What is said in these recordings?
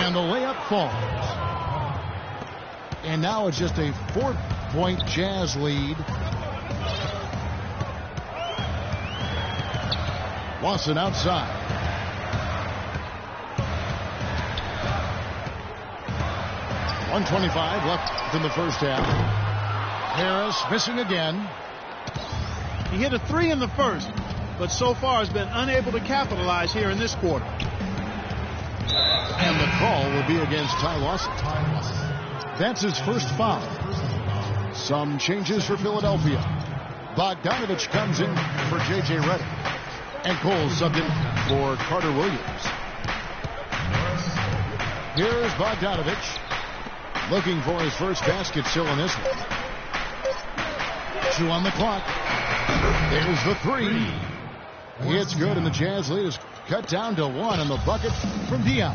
And the layup falls. And now it's just a 4-point Jazz lead. Lawson outside. .125 left in the first half. Harris missing again. He hit a 3 in the first, but so far has been unable to capitalize here in this quarter. And the call will be against Ty Lawson. That's his first foul. Some changes for Philadelphia. Bogdanovich comes in for J.J. Redick. And Cole subbed in for Carter Williams. Here's Bogdanovich. Looking for his first basket still in this one. 2 on the clock. There's the 3. It's good, and the Jazz lead is cut down to 1 on the bucket from Dion.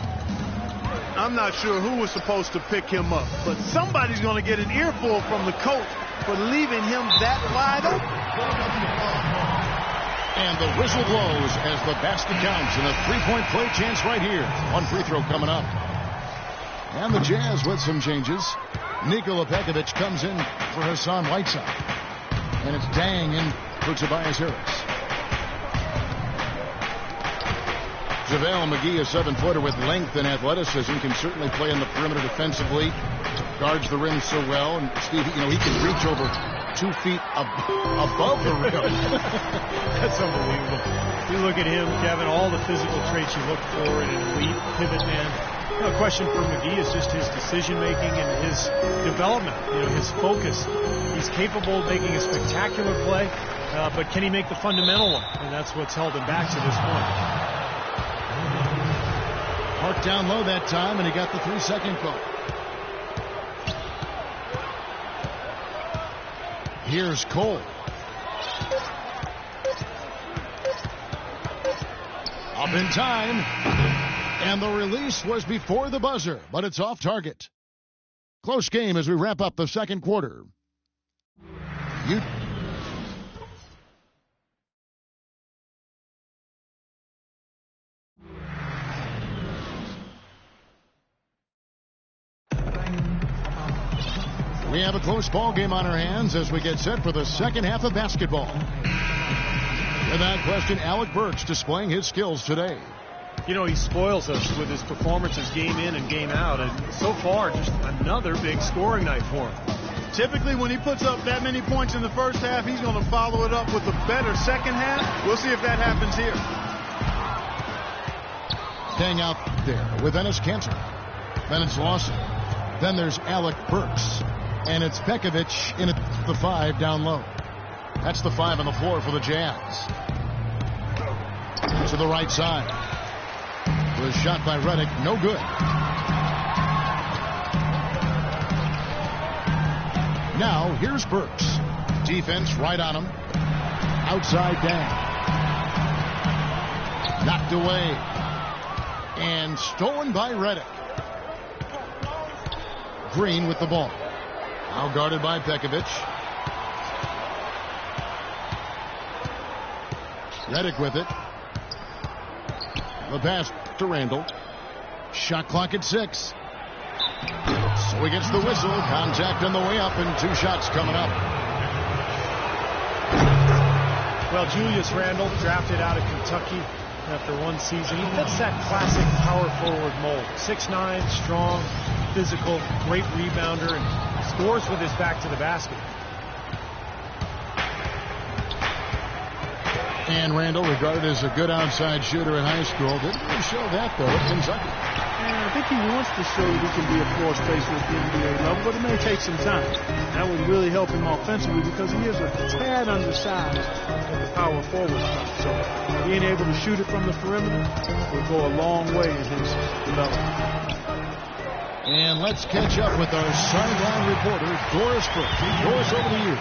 I'm not sure who was supposed to pick him up, but somebody's going to get an earful from the coach for leaving him that wide open. And the whistle blows as the basket counts, and a 3-point play chance right here. One free throw coming up. And the Jazz with some changes. Nikola Pekovic comes in for Hassan Whiteside. And it's Dang in for Tobias Harris. JaVale McGee, a 7-footer with length and athleticism, can certainly play on the perimeter defensively. Guards the rim so well. And Steve, you know, he can reach over 2 feet above the rim. That's unbelievable. You look at him, Kevin, all the physical traits you look for in an elite pivot man. You know, a question for McGee is just his decision-making and his development, you know, his focus. He's capable of making a spectacular play, but can he make the fundamental one? And that's what's held him back to this point. Marked down low that time, and he got the 3-second call. Here's Cole. Up in time. And the release was before the buzzer, but it's off target. Close game as we wrap up the second quarter. We have a close ball game on our hands as we get set for the second half of basketball. Without question, Alec Burks displaying his skills today. You know, he spoils us with his performances game in and game out, and so far, just another big scoring night for him. Typically, when he puts up that many points in the first half, he's going to follow it up with a better second half. We'll see if that happens here. Staying out there with Enes Kanter. Then it's Lawson. Then there's Alec Burks. And it's Pekovic in at the 5 down low. That's the 5 on the floor for the Jazz. To the right side. Was shot by Redick, no good. Now here's Burks. Defense right on him. Outside down. Knocked away. And stolen by Redick. Green with the ball. Now guarded by Pekovic. Redick with it. The pass to Randall. Shot clock at 6. So he gets the whistle. Contact on the way up and 2 shots coming up. Well, Julius Randle, drafted out of Kentucky after 1 season. He fits that classic power forward mold. 6'9", strong, physical, great rebounder, and scores with his back to the basket. And Randall, regarded as a good outside shooter in high school, didn't really show that, though, at Kentucky. And I think he wants to show that he can be a floor spacer at the NBA level, but it may take some time. That would really help him offensively because he is a tad undersized at the power forward spot. So being able to shoot it from the perimeter will go a long way in his development. And let's catch up with our sideline reporter, Doris Burke. Doris, over to you.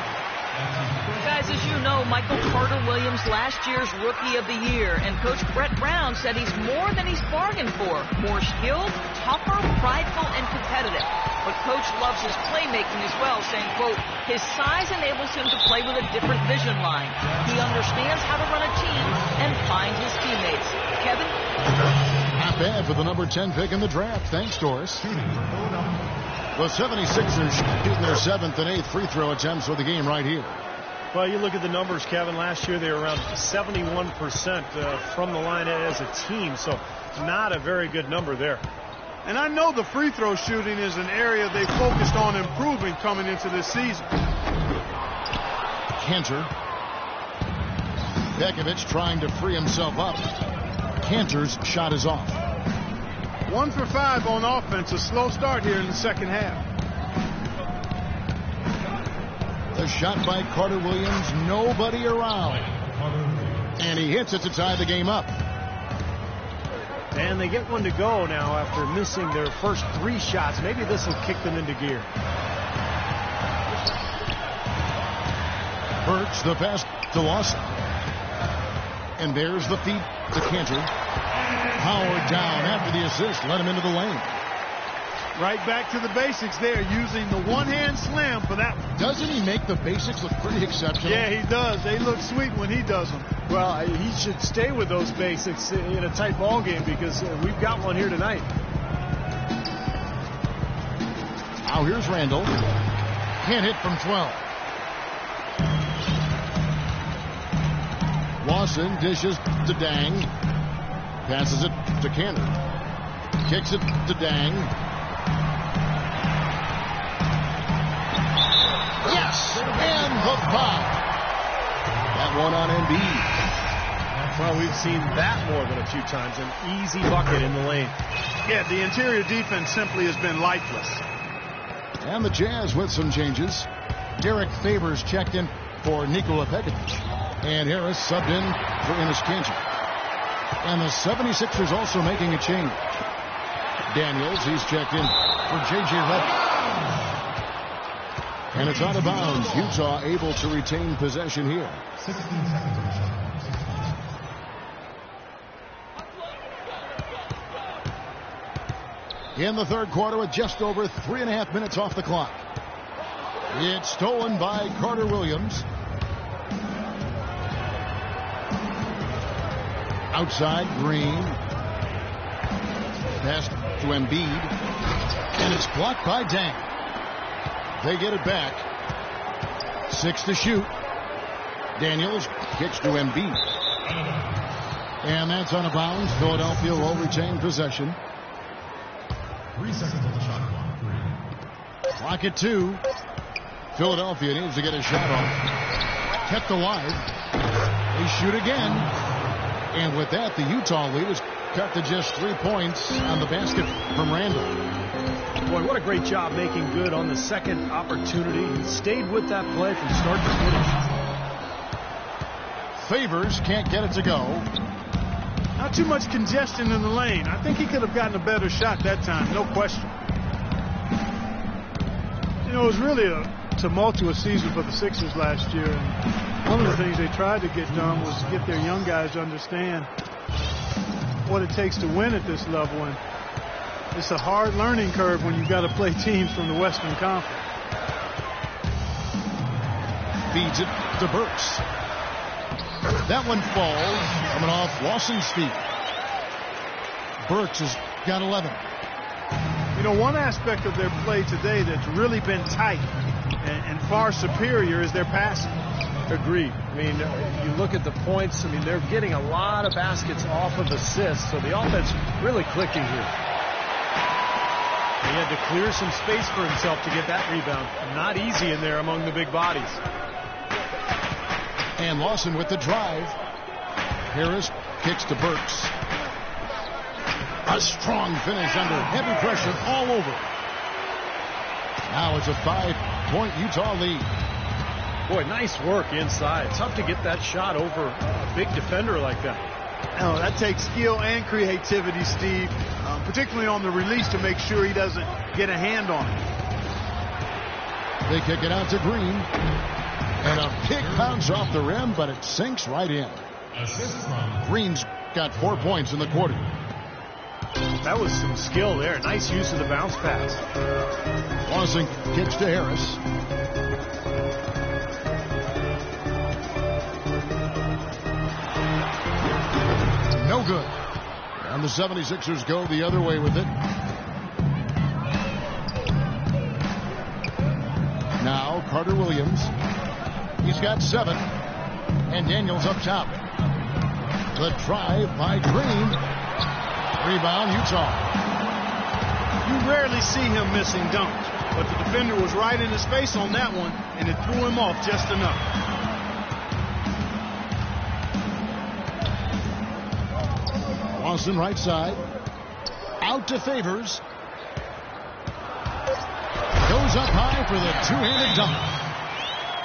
Guys, as you know, Michael Carter Williams, last year's Rookie of the Year, and Coach Brett Brown said he's more than he's bargained for. More skilled, tougher, prideful, and competitive. But Coach loves his playmaking as well, saying, quote, his size enables him to play with a different vision line. He understands how to run a team and find his teammates. Kevin? bad for the number 10 pick in the draft. Thanks, Doris. The 76ers shooting their 7th and 8th free throw attempts of the game right here. Well, you look at the numbers, Kevin. Last year they were around 71% from the line as a team, so not a very good number there. And I know the free throw shooting is an area they focused on improving coming into this season. Cantor. Bekovic trying to free himself up. Cantor's shot is off. 1 for 5 on offense. A slow start here in the second half. The shot by Carter Williams. Nobody around. And he hits it to tie the game up. And they get one to go now after missing their first 3 shots. Maybe this will kick them into gear. Burks the pass to Lawson. And there's the feed to Cantor. Howard down after the assist. Let him into the lane. Right back to the basics there, using the one-hand slam for that one. Doesn't he make the basics look pretty exceptional? Yeah, he does. They look sweet when he does them. Well, he should stay with those basics in a tight ball game because we've got one here tonight. Now here's Randall. Can't hit from 12. Lawson dishes to Dang. Passes it to Cantor. Kicks it to Dang. Yes! And the foul. That one on Embiid. Well, we've seen that more than a few times. An easy bucket in the lane. Yeah, the interior defense simply has been lifeless. And the Jazz with some changes. Derek Favors checked in for Nikola Pekovic. And Harris subbed in for Enes Kanter. And the 76ers also making a change. Daniels, he's checked in for J.J. Redick. And it's out of bounds. Utah able to retain possession here. 16 seconds on the shot. In the third quarter with just over 3.5 minutes off the clock. It's stolen by Carter Williams. Outside, Green. Pass to Embiid. And it's blocked by Dang. They get it back. 6 to shoot. Daniels kicks to Embiid. And that's out of bounds. Philadelphia will retain possession. 3 seconds on the shot clock. 3. Clock at 2. Philadelphia needs to get a shot off. Kept alive. They shoot again. And with that, the Utah lead is cut to just 3 points on the basket from Randall. Boy, what a great job making good on the second opportunity. He stayed with that play from start to finish. Favors can't get it to go. Not too much congestion in the lane. I think he could have gotten a better shot that time, no question. You know, it was really a tumultuous season for the Sixers last year. And one of the things they tried to get done was get their young guys to understand what it takes to win at this level. And it's a hard learning curve when you've got to play teams from the Western Conference. Feeds it to Burks. That one falls coming off Lawson's feet. Burks has got 11. You know, one aspect of their play today that's really been tight and far superior is their passing. Agreed. I mean, you look at the points. I mean, they're getting a lot of baskets off of assists, so the offense really clicking here. He had to clear some space for himself to get that rebound. Not easy in there among the big bodies. And Lawson with the drive. Harris kicks to Burks. A strong finish under heavy pressure all over. Now it's a 5-point Utah lead. Boy, nice work inside. Tough to get that shot over a big defender like that. Oh, that takes skill and creativity, Steve, particularly on the release to make sure he doesn't get a hand on it. They kick it out to Green. And a big bounce off the rim, but it sinks right in. Green's got 4 points in the quarter. That was some skill there. Nice use of the bounce pass. Lawson kicks to Harris. No good. And the 76ers go the other way with it. Now Carter Williams. He's got 7. And Daniels up top. The drive by Green. Rebound, Utah. You rarely see him missing dunks, but the defender was right in his face on that one, and it threw him off just enough. Lawson right side. Out to Favors. Goes up high for the two-handed dunk.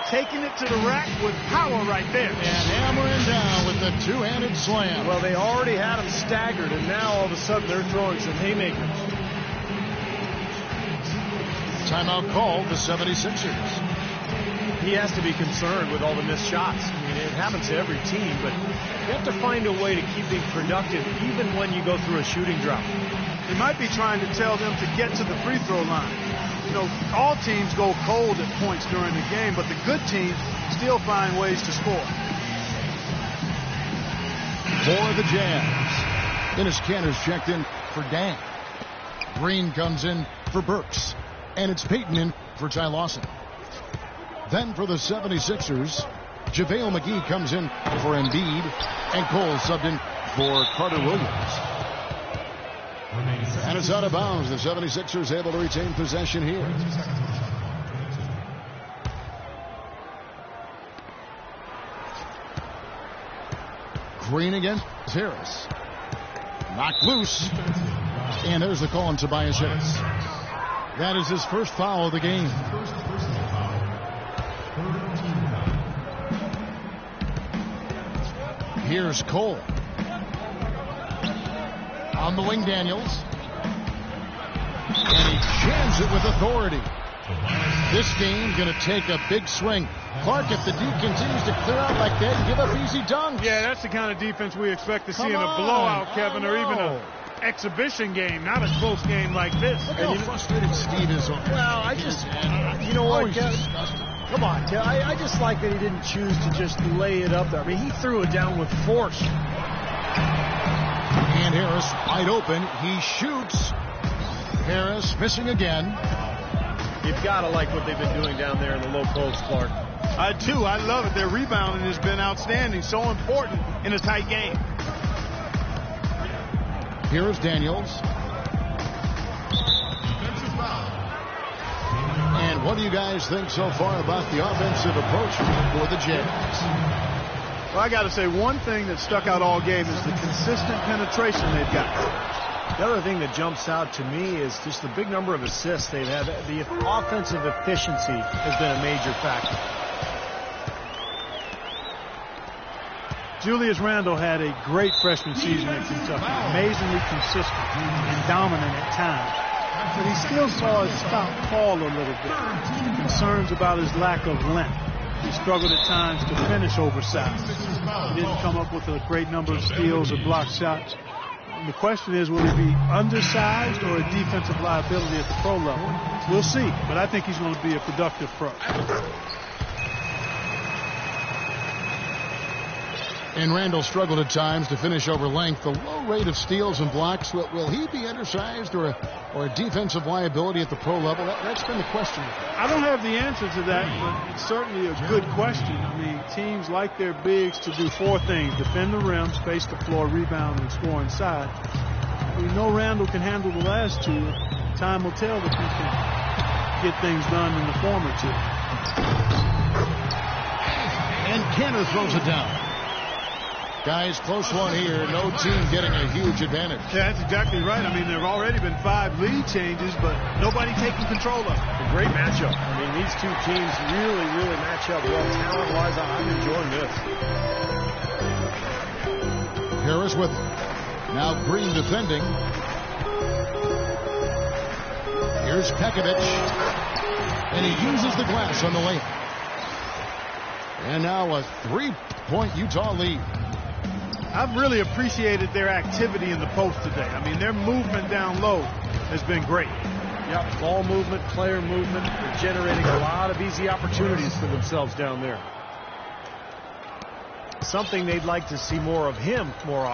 Taking it to the rack with power right there. And hammering down with the two-handed slam. Well, they already had him staggered, and now all of a sudden they're throwing some haymakers. Timeout called the 76ers. He has to be concerned with all the missed shots. I mean, it happens to every team, but you have to find a way to keep being productive even when you go through a shooting drought. He might be trying to tell them to get to the free throw line. You know, all teams go cold at points during the game, but the good teams still find ways to score. For the Jazz. Dennis Cantor's checked in for Dan. Green comes in for Burks. And it's Payton in for Ty Lawson. Then for the 76ers, JaVale McGee comes in for Embiid. And Cole subbed in for Carter Williams. And it's out of bounds. The 76ers able to retain possession here. Green against Harris. Knocked loose. And there's the call on Tobias Harris. That is his first foul of the game. Here's Cole. On the wing, Daniels. And he jams it with authority. This game going to take a big swing. Clark, if the D continues to clear out like that and give up easy dunks. Yeah, that's the kind of defense we expect to see in a blowout, Kevin, or even an exhibition game, not a close game like this. Look how frustrated Steve is on. Well, I just, you know what, Kevin? Come on, Kev. I just like that he didn't choose to just lay it up there. I mean, he threw it down with force. And Harris wide open. He shoots. Harris missing again. You've got to like what they've been doing down there in the low post, Clark. I do. I love it. Their rebounding has been outstanding. So important in a tight game. Here is Daniels. And what do you guys think so far about the offensive approach for the Jazz? Well, I got to say, one thing that stuck out all game is the consistent penetration they've got. The other thing that jumps out to me is just the big number of assists they've had. The offensive efficiency has been a major factor. Julius Randle had a great freshman season at Kentucky. Amazingly consistent and dominant at times. But he still saw his spout fall a little bit. Concerns about his lack of length. He struggled at times to finish oversized. He didn't come up with a great number of steals or block shots. And the question is, will he be undersized or a defensive liability at the pro level? We'll see, but I think he's going to be a productive pro. And Randall struggled at times to finish over length. The low rate of steals and blocks, will he be undersized or a defensive liability at the pro level? That's been the question. I don't have the answer to that, but it's certainly a good question. I mean, teams like their bigs to do four things: defend the rim, space the floor, rebound, and score inside. We know Randall can handle the last two. Time will tell if he can get things done in the former two. And Cantor throws it down. Guys, close one here. No team getting a huge advantage. Yeah, that's exactly right. I mean, there have already been 5 lead changes, but nobody taking control of it. A great matchup. I mean, these two teams really, really match up well. Talent-wise, I'm enjoying this. Harris with it. Now Green defending. Here's Pekovic. And he uses the glass on the layup. And now a 3-point Utah lead. I've really appreciated their activity in the post today. I mean, their movement down low has been great. Yep, ball movement, player movement. They're generating a lot of easy opportunities for themselves down there. Something they'd like to see more of him more often.